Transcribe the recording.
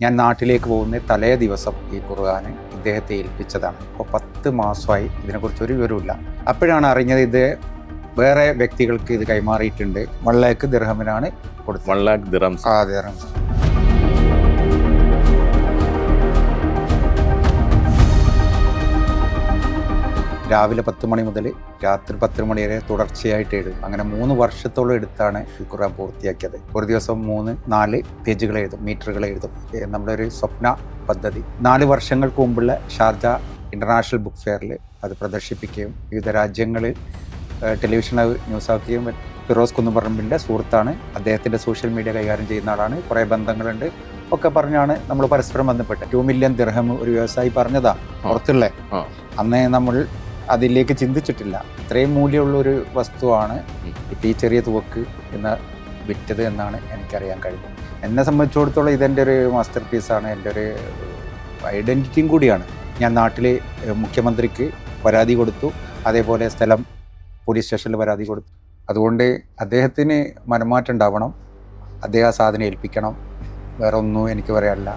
ഞാൻ നാട്ടിലേക്ക് പോകുന്ന തലേ ദിവസം ഈ ഖുർആൻ ഇദ്ദേഹത്തെ ഏൽപ്പിച്ചതാണ്. അപ്പോൾ 10 മാസമായി ഇതിനെക്കുറിച്ച് ഒരു വിവരമില്ല. അപ്പോഴാണ് അറിഞ്ഞത് ഇത് വേറെ വ്യക്തികൾക്ക് ഇത് കൈമാറിയിട്ടുണ്ട്. 1 ലക്ഷം ദിർഹമിനാണ് കൊടുത്തത്. 1 lakh dirhams. ദിർഹംസ്. രാവിലെ 10 മണി മുതൽ രാത്രി 10 മണി വരെ തുടർച്ചയായിട്ട് എഴുതും. അങ്ങനെ 3 വർഷത്തോളം എടുത്താണ് ഈ ഖുർആൻ പൂർത്തിയാക്കിയത്. ഒരു ദിവസം 3-4 പേജുകൾ എഴുതും, മീറ്ററുകൾ എഴുതും. നമ്മുടെ ഒരു സ്വപ്ന പദ്ധതി 4 വർഷങ്ങൾക്ക് മുമ്പുള്ള ഷാർജ ഇൻ്റർനാഷണൽ ബുക്ക് ഫെയറിൽ അത് പ്രദർശിപ്പിക്കുകയും വിവിധ രാജ്യങ്ങളിൽ ടെലിവിഷനിൽ ന്യൂസാക്കുകയും. ഫിറോസ് കുന്നുപറമ്പിൻ്റെ സുഹൃത്താണ്, അദ്ദേഹത്തിൻ്റെ സോഷ്യൽ മീഡിയ കൈകാര്യം ചെയ്യുന്ന ആളാണ്, കുറേ ബന്ധങ്ങളുണ്ട് ഒക്കെ പറഞ്ഞാണ് നമ്മൾ പരസ്പരം ബന്ധപ്പെട്ടത്. 2 മില്യൺ ദിർഹം ഒരു വ്യവസായി പറഞ്ഞതാ പുറത്തുള്ള. അന്നേ നമ്മൾ അതിലേക്ക് ചിന്തിച്ചിട്ടില്ല. ഇത്രയും മൂല്യമുള്ള ഒരു വസ്തുവാണ് ഇപ്പം ഈ ചെറിയ തുവക്ക് എന്ന് വിറ്റത് എന്നാണ് എനിക്കറിയാൻ കഴിഞ്ഞത്. എന്നെ സംബന്ധിച്ചിടത്തോളം ഇതെൻ്റെ ഒരു മാസ്റ്റർ പീസാണ്, എൻ്റെ ഒരു ഐഡൻറ്റിറ്റിയും കൂടിയാണ്. ഞാൻ നാട്ടിൽ മുഖ്യമന്ത്രിക്ക് പരാതി കൊടുത്തു, അതേപോലെ സ്ഥലം പോലീസ് സ്റ്റേഷനിൽ പരാതി കൊടുത്തു. അതുകൊണ്ട് അദ്ദേഹത്തിന് മനംമാറ്റം ഉണ്ടാവണം, അദ്ദേഹം ആ സാധനം ഏൽപ്പിക്കണം. വേറെ ഒന്നും എനിക്ക് പറയാനില്ല.